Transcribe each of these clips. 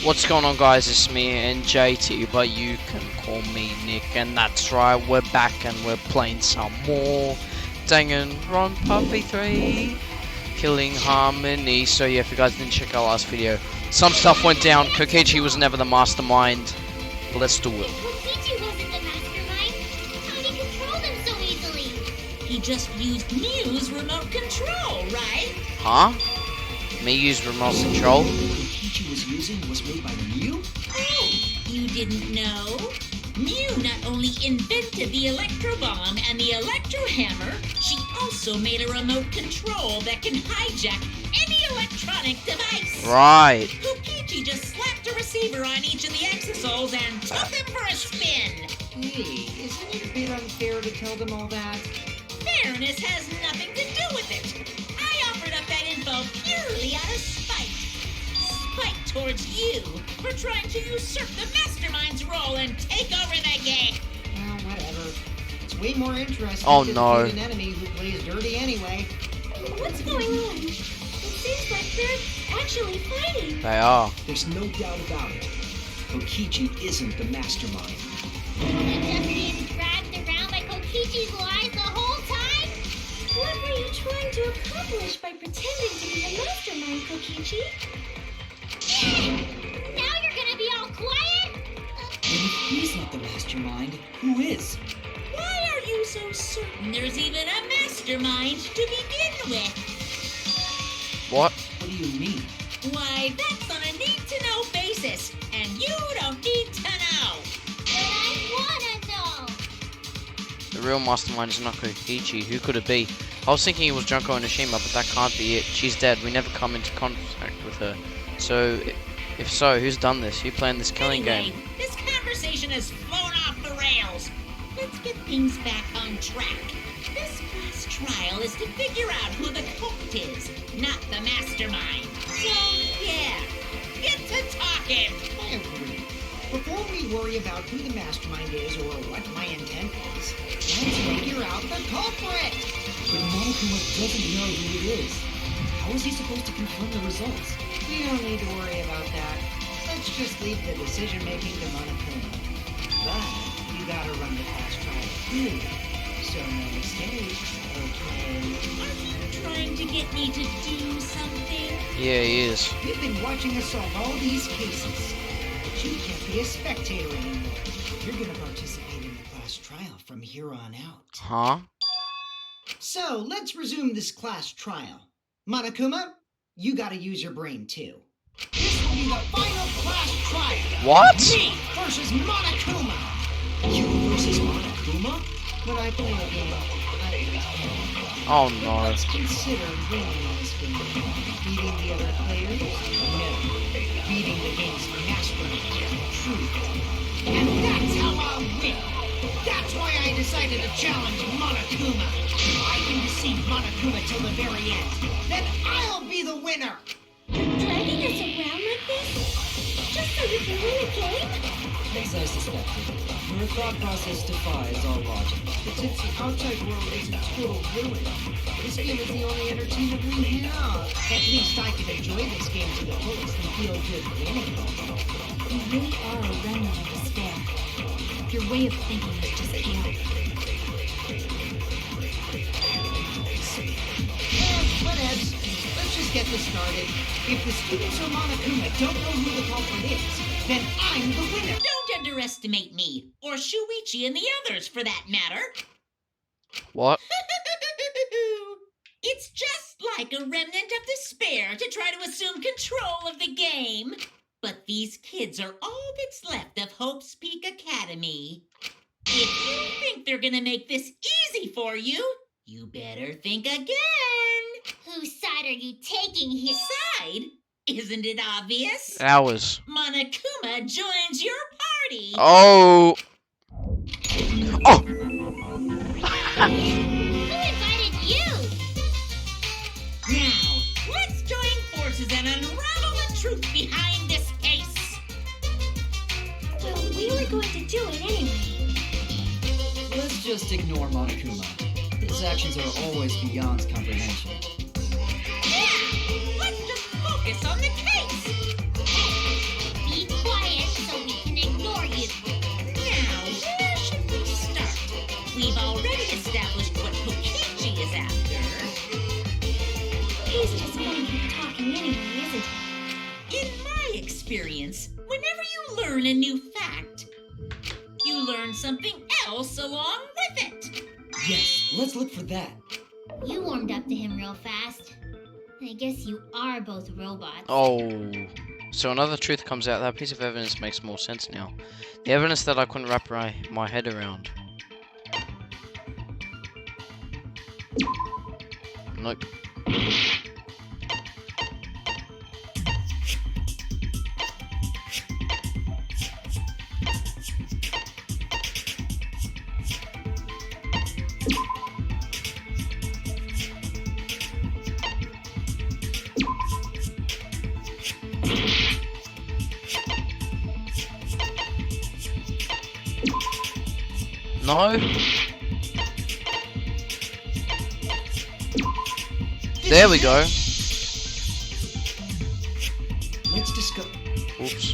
What's going on, guys? It's me and JT, but you can call me Nick, and that's right, we're back and we're playing some more Danganronpa V3 Killing Harmony. So yeah, if you guys didn't check our last video, some stuff went down. Kokichi was never the mastermind. Let's do it. Kokichi wasn't the mastermind. How did he control them so easily? He just used Mew's remote control, right? Huh? Me use remote control? Kokichi was using was made by Mew? Oh, you didn't know? Mew not only invented the electro bomb and the electro hammer, she also made a remote control that can hijack any electronic device. Right. Kokichi just slapped a receiver on each of the exosoles and took them for a spin. Hey, isn't it a bit unfair to tell them all that? Fairness has nothing to do with it. I offered up that info purely out of spite. Spite towards you for trying to usurp the Mastermind's role and take over the game. Well, whatever. It's way more interesting Oh, to no. defeat an enemy who plays dirty anyway. What's going on? It seems like they're actually fighting. They are. There's no doubt about it. Kokichi isn't the mastermind. Just being dragged around by Kokichi's lies the whole time? What were you trying to accomplish by pretending to be the mastermind, Kokichi? Now you're gonna be all quiet? And if he's not the mastermind, who is? Why are you so certain there's even a Mastermind to begin with? What? What do you mean? Why, that's on a need-to-know basis, and you don't need to know. But I wanna know. The real mastermind is not Kokichi. Who could it be? I was thinking it was Junko Onishima, but that can't be it. She's dead. We never come into contact with her. So, if so, who's done this? Who planned this killing Anyway, game? this conversation has flown off the rails. Let's get things back on track. This class trial is to figure out who the cult is, not the mastermind. So, yeah, get to talking. I agree. Before we worry about who the mastermind is or what my intent is, let's figure out the culprit! But Monokuma doesn't know who it is. How is he supposed to confirm the results? We don't need to worry about that. Let's just leave the decision-making to Monokuma. But you gotta run the class trial clearly, so no mistakes, okay? Are you trying to get me to do something? Yeah, he is. You've been watching us solve all these cases, but you can't be a spectator anymore. You're gonna participate in the class trial from here on out. Huh? So, let's resume this class trial. Monokuma, you gotta use your brain too. This will be the final class trial! What? Me versus Monokuma! You versus Monokuma? When I play a game, Oh But no. let's consider winning in this game. Beating the other players? No. Beating the game's mastermind. True. And that's how I'll win! That's why I decided to challenge Monokuma! I can deceive Monokuma till the very end. Then I'll be the winner! You're dragging us around like this? Just so you can win a game? As I suspected, your thought process defies all logic. But since the outside world is in total ruin, this game is the only entertainment we have. At least I can enjoy this game to the fullest and feel good winning. You really are a remnant of despair. Your way of thinking is just chaotic. Whatevs. Let's just get this started. If the students or Monokuma don't know who the culprit is, then I'm the winner. Don't underestimate me, or Shuichi and the others for that matter. What? It's just like a remnant of despair to try to assume control of the game. But these kids are all that's left of Hope's Peak Academy. If you think they're gonna make this easy for you, you better think again. Whose side are you taking here? Side? Isn't it obvious? Hours. Monokuma joins your party. Oh. Oh. Who invited you? Now, let's join forces and unravel the truth behind this case. Well, we were going to do it anyway. Let's just ignore Monokuma. His actions are always beyond comprehension. Yeah, let's just focus on the case. Hey, experience. Whenever you learn a new fact, you learn something else along with it. Yes, let's look for that. You warmed up to him real fast. I guess you are both robots. Oh. So another truth comes out. That piece of evidence makes more sense now. The evidence that I couldn't wrap my head around. Nope. No. There we go. Let's discuss. Oops.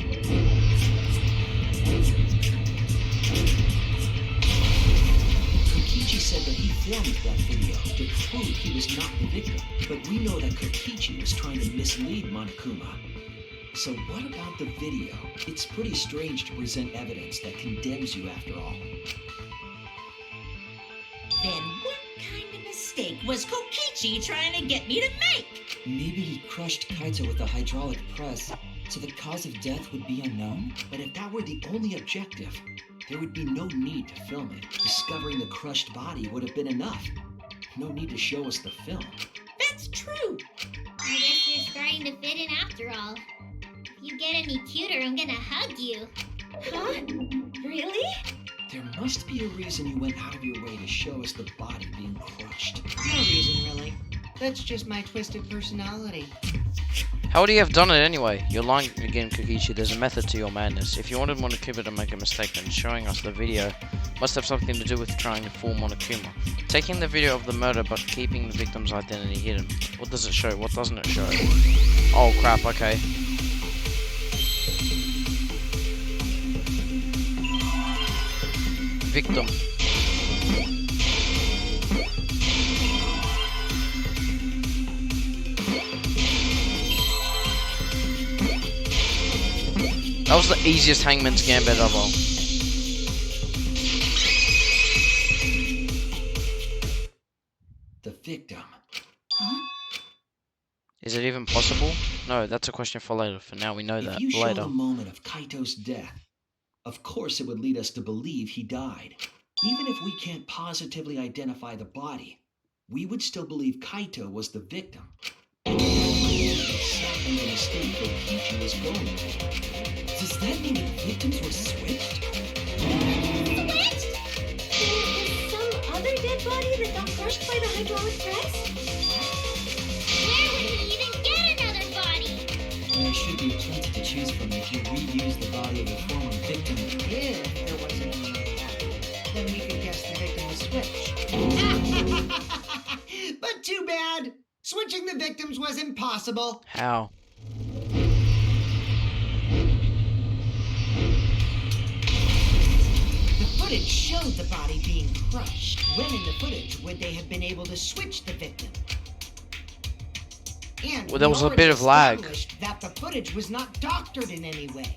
Kokichi said that he filmed that video to prove he was not the victim. But we know that Kokichi was trying to mislead Monokuma. So what about the video? It's pretty strange to present evidence that condemns you after all. Then what kind of mistake was Kokichi trying to get me to make? Maybe he crushed Kaito with a hydraulic press, so the cause of death would be unknown? But if that were the only objective, there would be no need to film it. Discovering the crushed body would have been enough. No need to show us the film. That's true. I guess you're starting to fit in after all. If you get any cuter, I'm gonna hug you. Huh? Really? There must be a reason you went out of your way to show us the body being crushed. No reason, really. That's just my twisted personality. How would he have done it anyway? You're lying again, Kokichi. There's a method to your madness. If you wanted Monokuma to make a mistake, then showing us the video must have something to do with trying to fool Monokuma. Taking the video of the murder but keeping the victim's identity hidden. What does it show? What doesn't it show? Oh crap, okay. Victim. That was the easiest Hangman's Gambit ever. The victim. Huh? Is it even possible? No, that's a question for later. For now, we know that. If you show Later. the moment of Kaito's death, of course it would lead us to believe he died. Even if we can't positively identify the body, we would still believe Kaito was the victim. And that might be exactly the mistake Kokichi was going through. Does that mean the victims were switched? Switched? There was some other dead body that got crushed by the hydraulic press? Where would he even get another body? There should be plenty to choose from if you reuse the body of a former victim. If there wasn't any way out, then we could guess the victim was switched. But too bad. Switching the victims was impossible. How? The footage showed the body being crushed. When in the footage would they have been able to switch the victim? And Well, there we was a already bit of lag. established that the footage was not doctored in any way.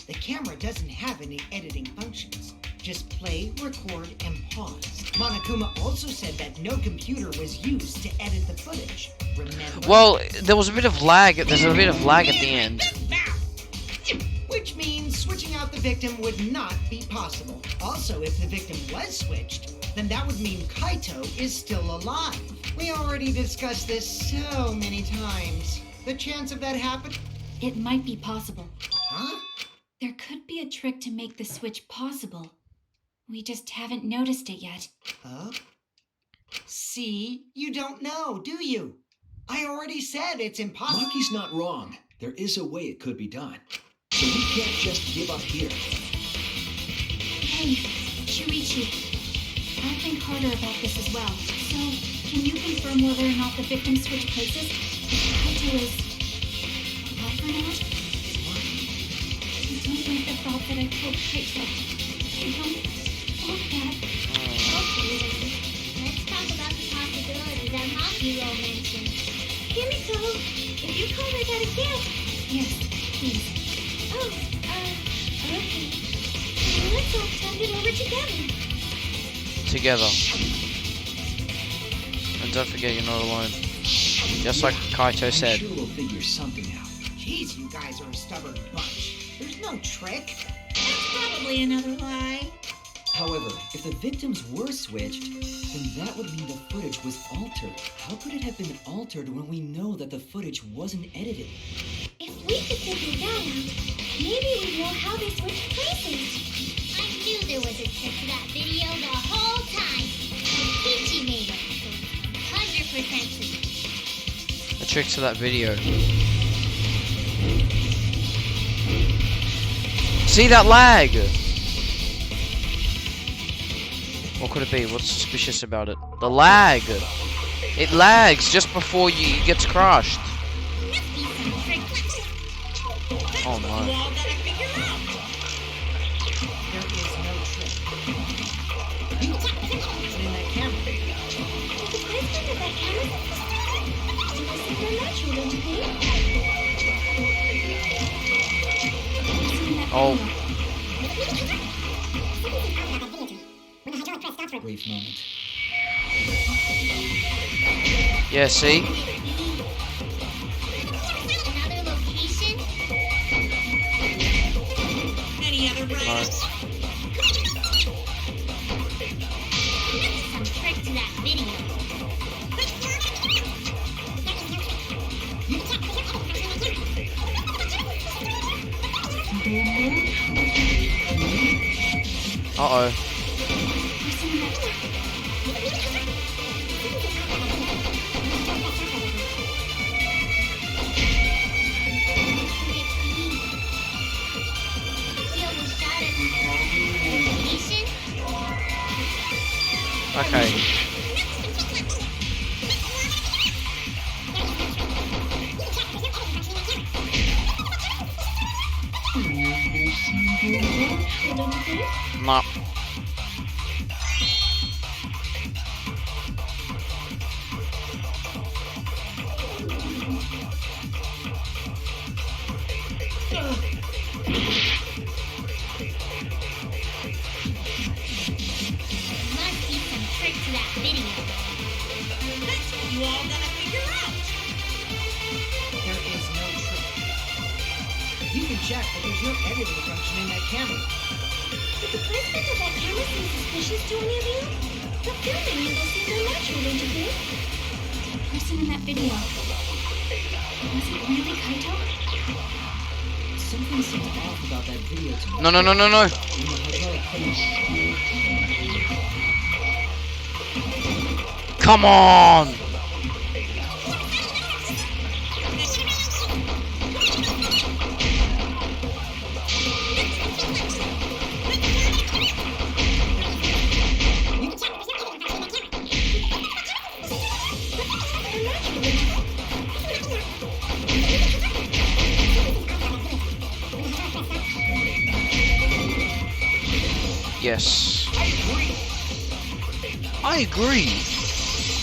The camera doesn't have any editing functions. Just play, record, and pause. Monokuma also said that no computer was used to edit the footage. Remember? Well, there was a bit of lag. There's a bit of lag at the end. Which means switching out the victim would not be possible. Also, if the victim was switched, then that would mean Kaito is still alive. We already discussed this so many times. The chance of that happening? It might be possible. Huh? There could be a trick to make the switch possible. We just haven't noticed it yet. Huh? See? You don't know, do you? I already said it's impossible. Maki's not wrong. There is a way it could be done. So we can't just give up here. Hey, Shuichi. I've been harder about this as well. So, can you confirm whether or not the victim switched places? Kaito is alive or not? I don't like the thought that I killed Kaito. I don't want that. Okay, then. Let's talk about the possibilities that Makiro mentioned. Kimiko, if you call her that again. Yes, please. Oh, okay. Let's all tend it over together. And don't forget you're not alone. Just like Kaito said. I'm sure we'll figure something out. Jeez, you guys are a stubborn bunch. There's no trick. That's probably another lie. However, if the victims were switched, then that would mean the footage was altered. How could it have been altered when we know that the footage wasn't edited? If we could figure that out, maybe we'd know how they switched places. I knew there was a trick to that video the whole time. Kokichi made it, so it's 100% true. A trick to that video. See that lag? What could it be? What's suspicious about it? The lag! It lags just before it gets crushed. Must be some trick. Oh You no. all gotta figure out. There is no trick. You, what's in that camera? The placement of that camera is supernatural, don't you think? Oh, Brief moment. yeah, see? Another location? Any other writers? Some trick to that video. Uh-oh. Okay. No. Must be some trick to that video. That's what you all gotta figure out. There is no trick. You can check, but there's no editing function in that camera. Did the placement of that camera seem suspicious to any of you? The filming angles seem unnatural, don't you think? The person in that video. Was it really Kaito? Something seemed off about that video to me. No, no, no, no, no. When the hydraulic footage- Come on! Yes. I agree.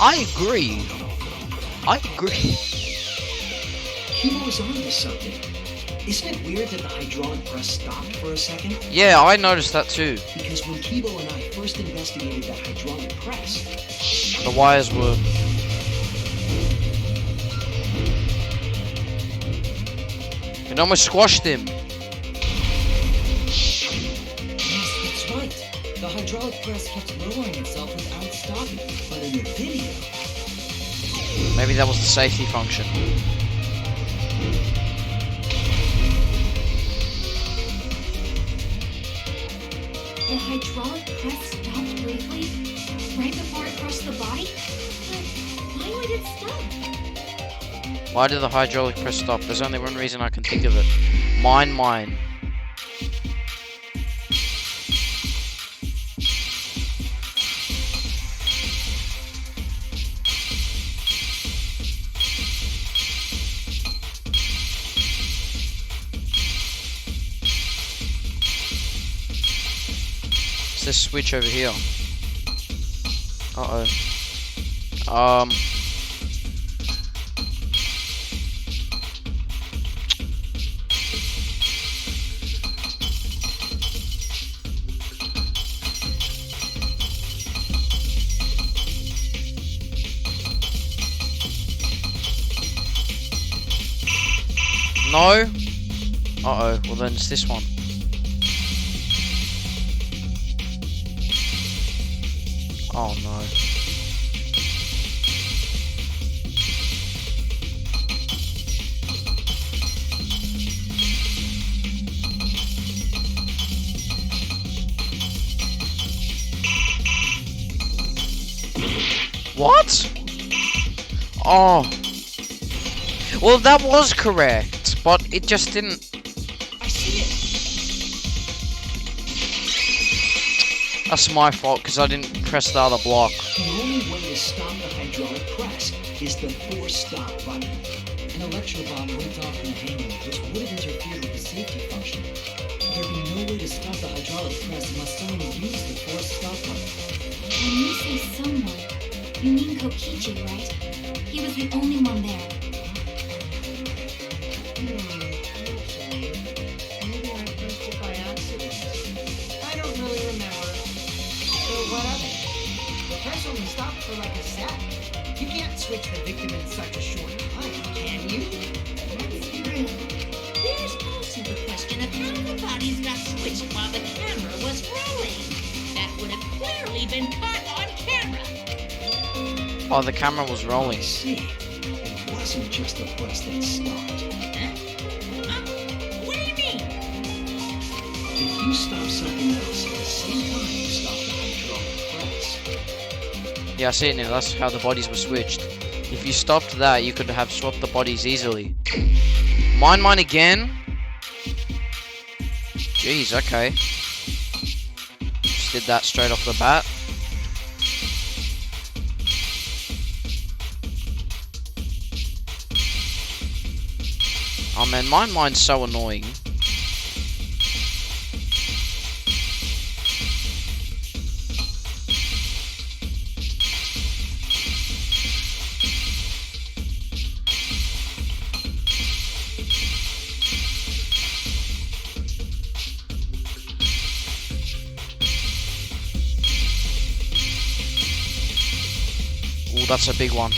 I agree. I agree. Kibo was onto something. Isn't it weird that the hydraulic press stopped for a second? Yeah, I noticed that too. Because when Kibo and I first investigated that hydraulic press, The wires were... It almost squashed him. yes, that's right. The hydraulic press kept lowering itself without stopping. But in the video, Maybe that was the safety function. The hydraulic press stopped briefly, right before it crushed the body? But why would it stop? Why did the hydraulic press stop? There's only one reason I can think of it. Mine. It's this switch over here. Uh-oh. No? Uh-oh, well then it's this one. Oh no. What? Oh. Well, that was correct, but it just didn't. I see it. That's my fault because I didn't press the other block. The only way to stop the hydraulic press is the force stop button. An electrobot went off in the hangar, which would have interfered with the safety function. There'd be no way to stop the hydraulic press unless someone used the force stop button. When you say someone, you mean Kokichi, right? He was the only one there. Okay. Maybe I pressed it by accident. I don't really remember. So what of it? The press only stopped for like a second. You can't switch the victim in such a short time, can you? That's true. There's also the question of how the bodies got switched while the camera was rolling. That would have clearly been caught on camera. Oh, the camera was I rolling. see. It wasn't just the press that stopped. Huh? What do you mean? If you stop something else at the same time you stop the hydraulic press, Yeah, I see it now. That's how the bodies were switched. If you stopped that, you could have swapped the bodies easily. Mine again? Jeez, okay. Just did that straight off the bat. Oh man, mine's so annoying. Ooh, that's a big one.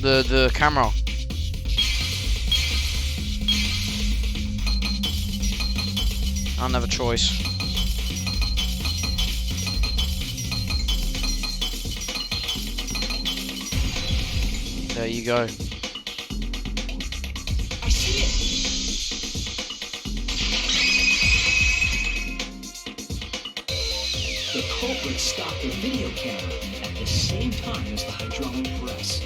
The camera. I don't have a choice. There you go. I see it. the culprit stopped the video camera at the same time as the hydraulic press.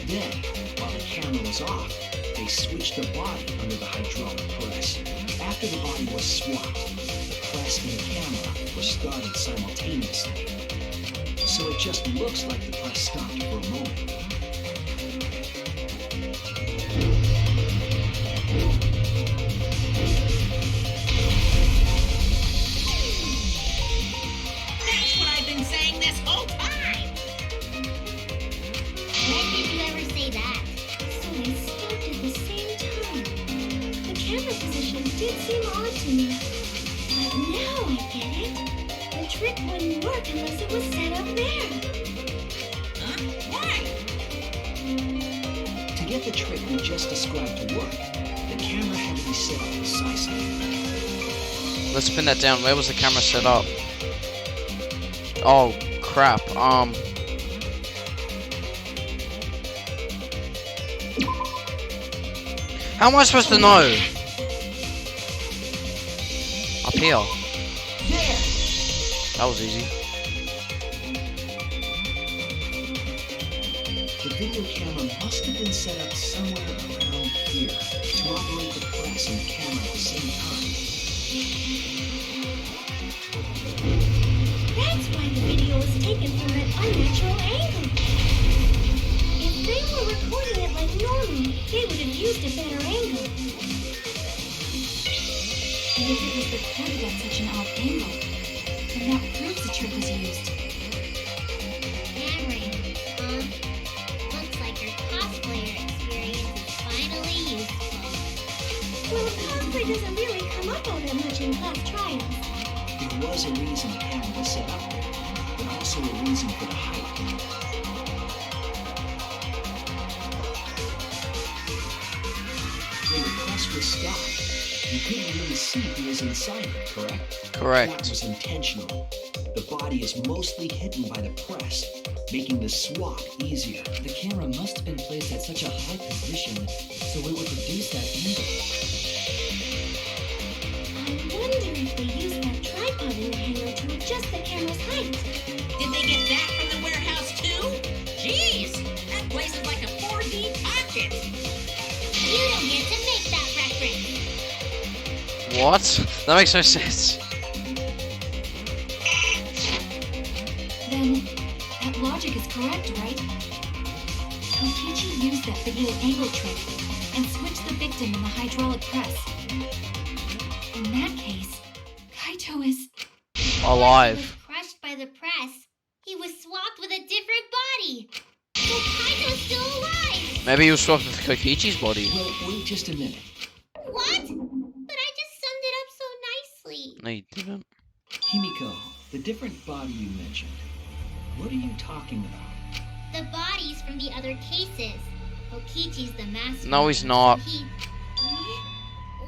Then, while the camera was off, they switched the body under the hydraulic press. After the body was swapped, the press and the camera were started simultaneously. So it just looks like the press stopped for a moment. That's what I've been saying this whole time. When did you ever say that? So they stopped at the same time. The camera position did seem odd to me. But now I get it. The trick wouldn't work unless it was set up there. Huh? Why? To get the trick we just described to work, the camera had to be set up precisely. Let's pin that down. Where was the camera set up? Oh, crap. How am I supposed to know? Up here. There! That was easy. The video camera must have been set up somewhere around here to operate the press and the camera at the same time. That's why the video was taken from that unnatural angle. If they were recording it like normal, they would have used a better angle. And if it was recorded at such an odd angle, then that proves the trick was used. Cameron, huh? Looks like your cosplayer experience is finally useful. Well, cosplay doesn't really come up all that much in class trials. There was a reason the camera was set up there, but also a reason for the height. When the press was stopped, you couldn't really see who was inside it, correct? Correct. That was intentional. The body is mostly hidden by the press, making the swap easier. The camera must have been placed at such a high position so it would produce that angle. I wonder if they used that tripod in the hangar to adjust the camera's height. Did they get that from the warehouse too? Jeez, that place is like a 4D pocket. You don't get to make that reference. What? That makes no sense. Then, that logic is correct, right? Kokichi used that video angle trick and switched the victim in the hydraulic press. In that case, Kaito is... Alive. He was crushed by the press. He was swapped with a different body. So Kaito's still alive. Maybe he was swapped with Kokichi's body. Well, wait just a minute. What? But I just summed it up so nicely. No, you didn't. Himiko, the different body you mentioned, what are you talking about? The bodies from the other cases. Kokichi's the mastermind. No, he's not. So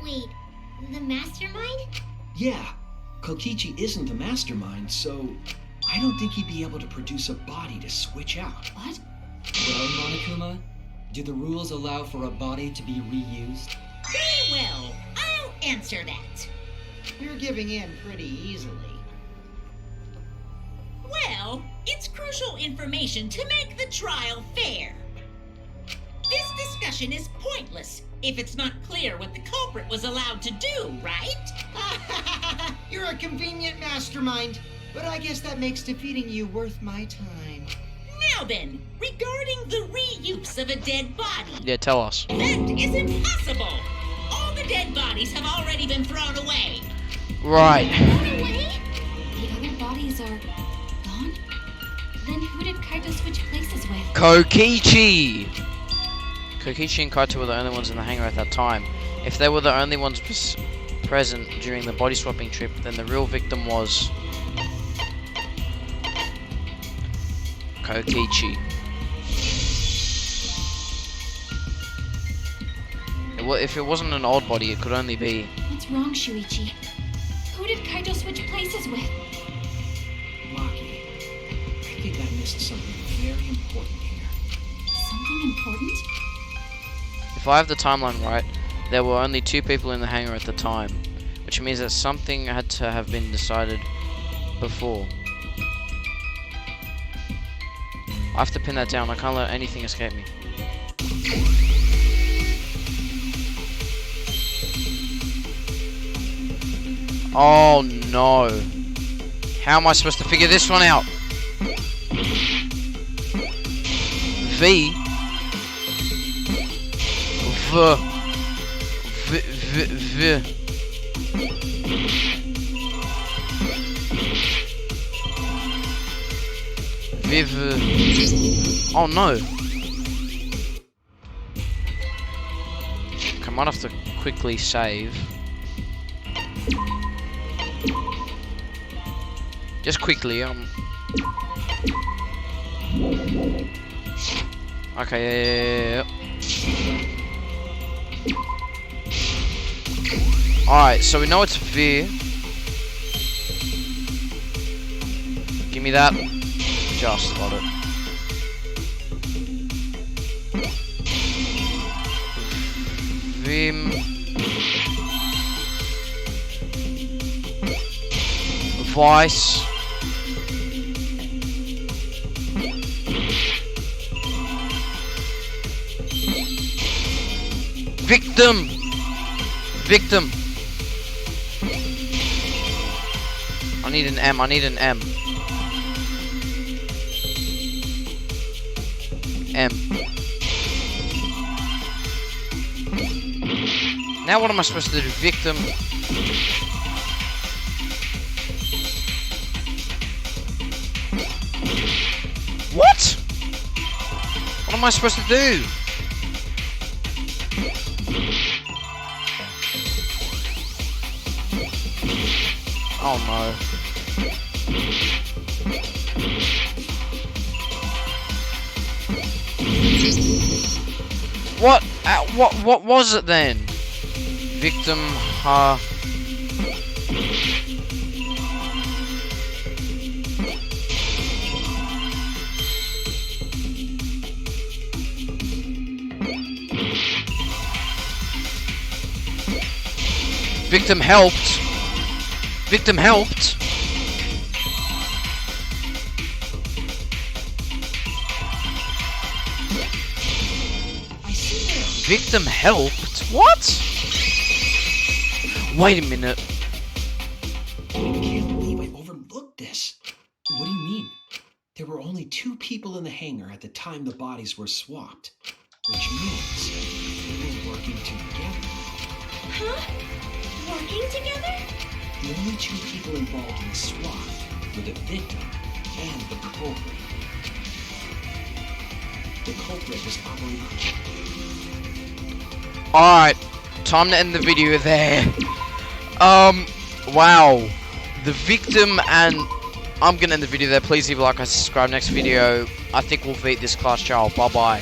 Wait, the mastermind? Yeah, Kokichi isn't the mastermind, so I don't think he'd be able to produce a body to switch out. What? Well, Monokuma, do the rules allow for a body to be reused? Very well, I'll answer that. You're giving in pretty easily. Well, it's crucial information to make the trial fair. This discussion is pointless if it's not clear what the culprit was allowed to do, right? You're a convenient mastermind, but I guess that makes defeating you worth my time. Now then, regarding the reuse of a dead body, Yeah, tell us. that is impossible. All the dead bodies have already been thrown away. Right. Thrown away? The other bodies are... gone? Then who did Kaito switch places with? Kokichi! Kokichi and Kaito were the only ones in the hangar at that time. If they were the only ones present during the body swapping trip, then the real victim was... Kokichi. If it wasn't an old body, it could only be... What's wrong, Shuichi? Who did Kaito switch places with? Maki, I think I missed something very important here. Something important? If I have the timeline right, there were only 2 people in the hangar at the time, which means that something had to have been decided before. I have to pin that down. I can't let anything escape me. Oh no. How am I supposed to figure this one out? V. Oh no. I might have to quickly save. Just quickly, Okay, yeah. Alright, so we know it's V. Give me that. Just got it. Vim. Vice. Victim. Victim. I need an M. I need an M. M. Now what am I supposed to do? Victim. What? What am I supposed to do? Oh no. What? What was it then? Victim, Victim helped. Victim helped. I see Victim helped? What? Wait a minute. I can't believe I overlooked this. What do you mean? There were only 2 people in the hangar at the time the bodies were swapped, which means they were working together. Huh? Working together? The only 2 people involved in the swap were the victim and the culprit. The culprit was operating. Alright, time to end the video there. Wow. The victim and... I'm gonna end the video there. Please leave a like and subscribe. Next video, I think we'll beat this class child. Bye-bye.